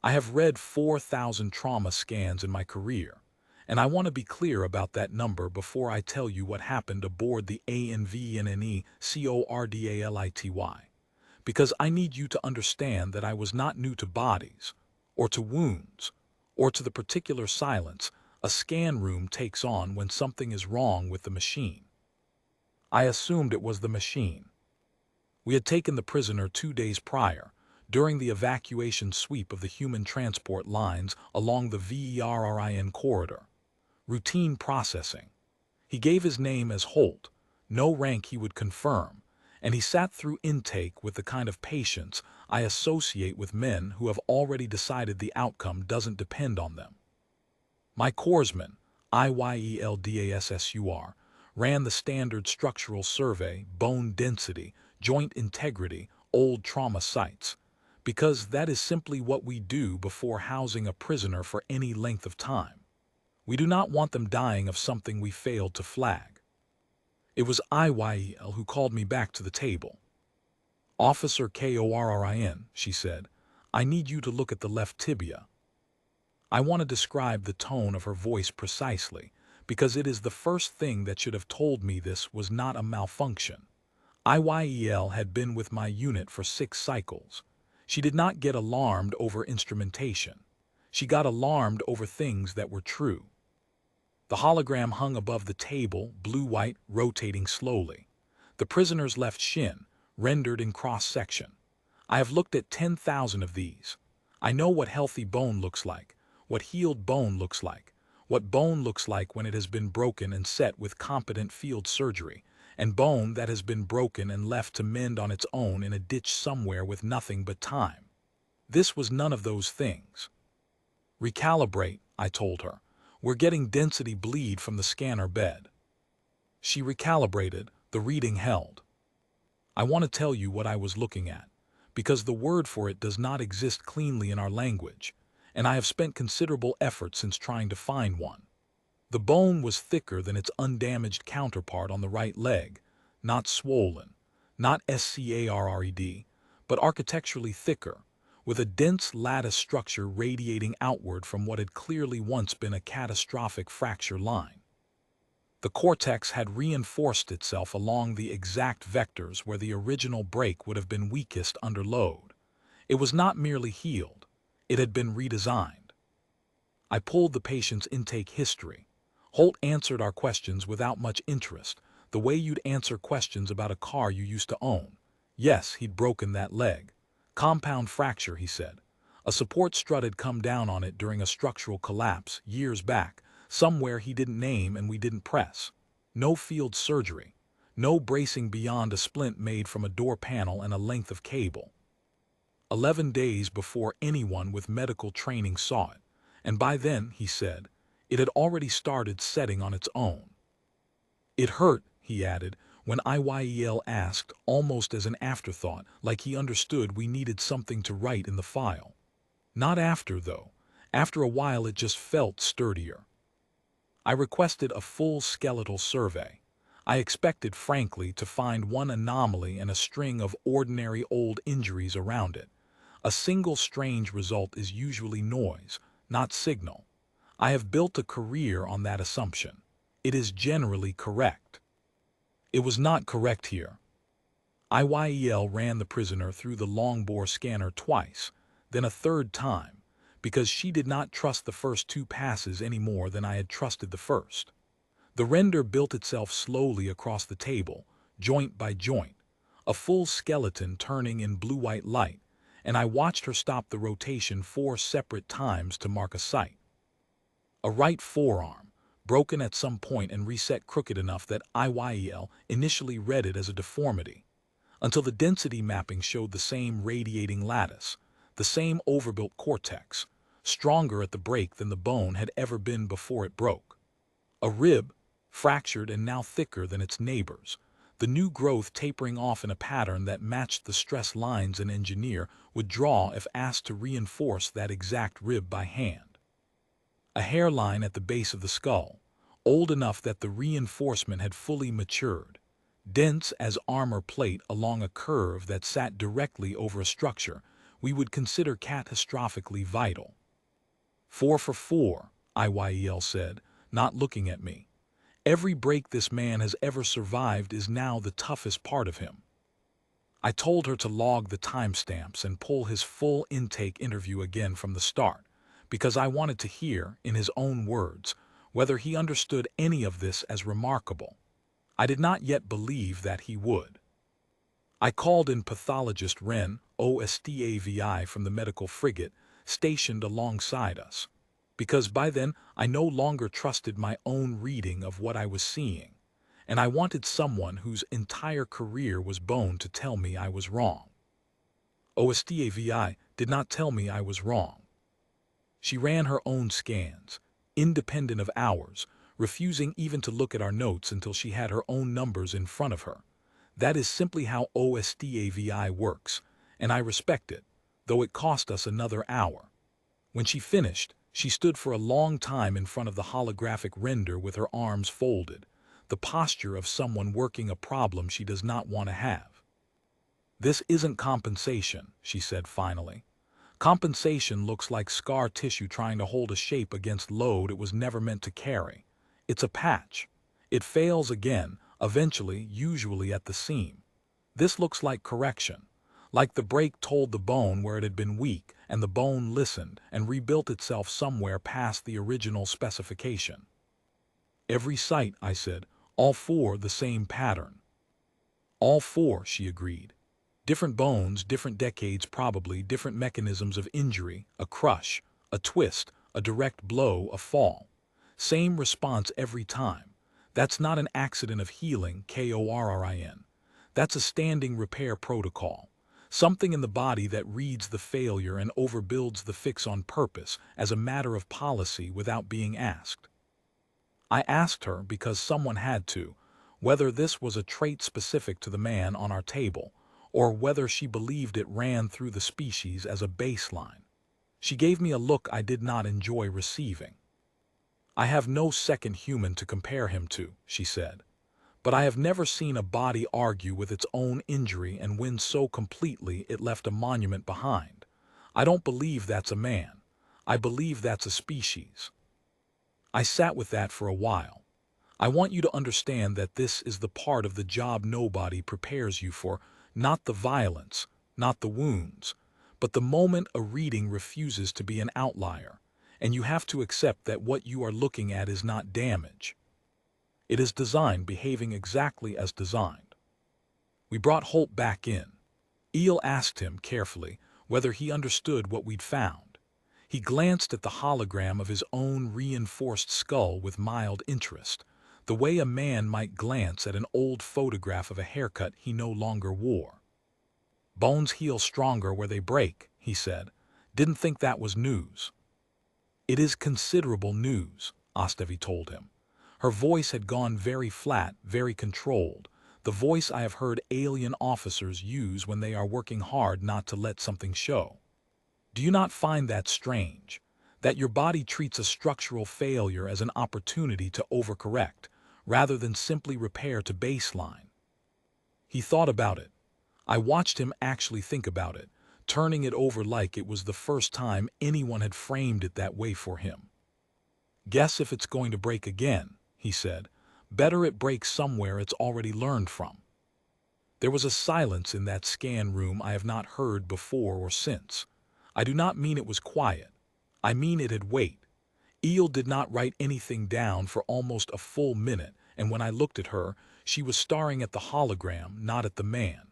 I have read 4,000 trauma scans in my career, and I want to be clear about that number before I tell you what happened aboard the ANVNNE CORDALITY, because I need you to understand that I was not new to bodies, or to wounds, or to the particular silence a scan room takes on when something is wrong with the machine. I assumed it was the machine. We had taken the prisoner 2 days prior, during the evacuation sweep of the human transport lines along the VERRIN corridor. Routine processing. He gave his name as Holt, no rank he would confirm, and he sat through intake with the kind of patience I associate with men who have already decided the outcome doesn't depend on them. My corpsman, IYELDASSUR, ran the standard structural survey, bone density, joint integrity, old trauma sites, because that is simply what we do before housing a prisoner for any length of time. We do not want them dying of something we failed to flag. It was IYEL who called me back to the table. "Officer KORRIN," she said, "I need you to look at the left tibia." I want to describe the tone of her voice precisely, because it is the first thing that should have told me this was not a malfunction. IYEL had been with my unit for 6 cycles. She did not get alarmed over instrumentation. She got alarmed over things that were true. The hologram hung above the table, blue-white, rotating slowly. The prisoner's left shin, rendered in cross-section. I have looked at 10,000 of these. I know what healthy bone looks like, what healed bone looks like, what bone looks like when it has been broken and set with competent field surgery, and bone that has been broken and left to mend on its own in a ditch somewhere with nothing but time. This was none of those things. "Recalibrate," I told her. "We're getting density bleed from the scanner bed." She recalibrated, the reading held. I want to tell you what I was looking at, because the word for it does not exist cleanly in our language, and I have spent considerable effort since trying to find one. The bone was thicker than its undamaged counterpart on the right leg, not swollen, not scarred, but architecturally thicker, with a dense lattice structure radiating outward from what had clearly once been a catastrophic fracture line. The cortex had reinforced itself along the exact vectors where the original break would have been weakest under load. It was not merely healed, it had been redesigned. I pulled the patient's intake history. Holt answered our questions without much interest, the way you'd answer questions about a car you used to own. Yes, he'd broken that leg. Compound fracture, he said. A support strut had come down on it during a structural collapse years back, somewhere he didn't name and we didn't press. No field surgery. No bracing beyond a splint made from a door panel and a length of cable. 11 days before anyone with medical training saw it, and by then, he said, it had already started setting on its own. It hurt, he added, when IYEL asked, almost as an afterthought, like he understood we needed something to write in the file. Not after, though. After a while it just felt sturdier. I requested a full skeletal survey. I expected, frankly, to find one anomaly and a string of ordinary old injuries around it. A single strange result is usually noise, not signal. I have built a career on that assumption. It is generally correct. It was not correct here. IYEL ran the prisoner through the long-bore scanner twice, then a third time, because she did not trust the first 2 passes any more than I had trusted the first. The render built itself slowly across the table, joint by joint, a full skeleton turning in blue-white light, and I watched her stop the rotation 4 separate times to mark a site. A right forearm, broken at some point and reset crooked enough that IYEL initially read it as a deformity, until the density mapping showed the same radiating lattice, the same overbuilt cortex, stronger at the break than the bone had ever been before it broke. A rib, fractured and now thicker than its neighbors, the new growth tapering off in a pattern that matched the stress lines an engineer would draw if asked to reinforce that exact rib by hand. A hairline at the base of the skull, old enough that the reinforcement had fully matured, dense as armor plate along a curve that sat directly over a structure we would consider catastrophically vital. 4 for 4, IYEL said, not looking at me. Every break this man has ever survived is now the toughest part of him. I told her to log the timestamps and pull his full intake interview again from the start, because I wanted to hear, in his own words, whether he understood any of this as remarkable. I did not yet believe that he would. I called in pathologist Ren Ostavi from the medical frigate stationed alongside us, because by then I no longer trusted my own reading of what I was seeing, and I wanted someone whose entire career was bone to tell me I was wrong. Ostavi did not tell me I was wrong. She ran her own scans, independent of ours, refusing even to look at our notes until she had her own numbers in front of her. That is simply how Ostavi works, and I respect it, though it cost us another hour. When she finished, she stood for a long time in front of the holographic render with her arms folded, the posture of someone working a problem she does not want to have. "This isn't compensation," she said finally. "Compensation looks like scar tissue trying to hold a shape against load it was never meant to carry. It's a patch. It fails again, eventually, usually at the seam. This looks like correction, like the break told the bone where it had been weak, and the bone listened and rebuilt itself somewhere past the original specification." "Every site," I said, "all 4 the same pattern." "All 4, she agreed. "Different bones, different decades probably, different mechanisms of injury, a crush, a twist, a direct blow, a fall. Same response every time. That's not an accident of healing, KORRIN. That's a standing repair protocol. Something in the body that reads the failure and overbuilds the fix on purpose as a matter of policy without being asked." I asked her because someone had to, whether this was a trait specific to the man on our table, or whether she believed it ran through the species as a baseline. She gave me a look I did not enjoy receiving. "I have no second human to compare him to," she said, "but I have never seen a body argue with its own injury and win so completely it left a monument behind. I don't believe that's a man. I believe that's a species." I sat with that for a while. I want you to understand that this is the part of the job nobody prepares you for, not the violence, not the wounds, but the moment a reading refuses to be an outlier, and you have to accept that what you are looking at is not damage. It is design behaving exactly as designed. We brought Holt back in. Eel asked him carefully whether he understood what we'd found. He glanced at the hologram of his own reinforced skull with mild interest, the way a man might glance at an old photograph of a haircut he no longer wore. "Bones heal stronger where they break," he said. "Didn't think that was news." "It is considerable news," Ostavi told him. Her voice had gone very flat, very controlled, the voice I have heard alien officers use when they are working hard not to let something show. "Do you not find that strange? That your body treats a structural failure as an opportunity to overcorrect, rather than simply repair to baseline?" He thought about it. I watched him actually think about it, turning it over like it was the first time anyone had framed it that way for him. "Guess if it's going to break again," he said, "better it breaks somewhere it's already learned from." There was a silence in that scan room I have not heard before or since. I do not mean it was quiet. I mean it had weight. Eel did not write anything down for almost a full minute, and when I looked at her, she was staring at the hologram, not at the man.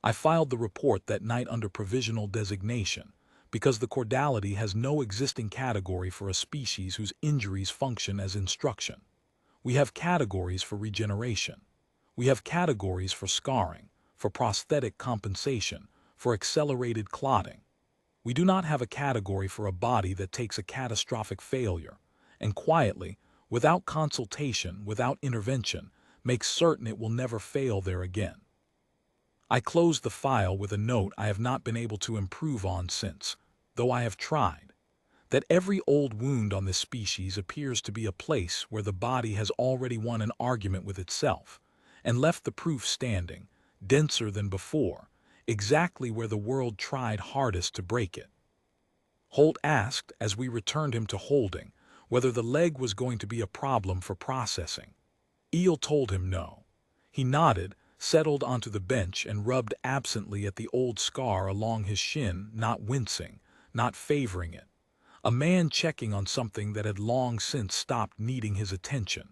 I filed the report that night under provisional designation, because the caudality has no existing category for a species whose injuries function as instruction. We have categories for regeneration. We have categories for scarring, for prosthetic compensation, for accelerated clotting. We do not have a category for a body that takes a catastrophic failure, and quietly, without consultation, without intervention, makes certain it will never fail there again. I closed the file with a note I have not been able to improve on since, though I have tried, that every old wound on this species appears to be a place where the body has already won an argument with itself, and left the proof standing, denser than before, exactly where the world tried hardest to break it. Holt asked, as we returned him to holding, whether the leg was going to be a problem for processing. Eel told him no. He nodded, settled onto the bench, and rubbed absently at the old scar along his shin, not wincing, not favoring it. A man checking on something that had long since stopped needing his attention.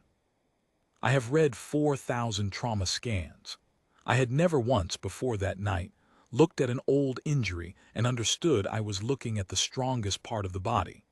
I have read 4,000 trauma scans. I had never once before that night looked at an old injury and understood I was looking at the strongest part of the body.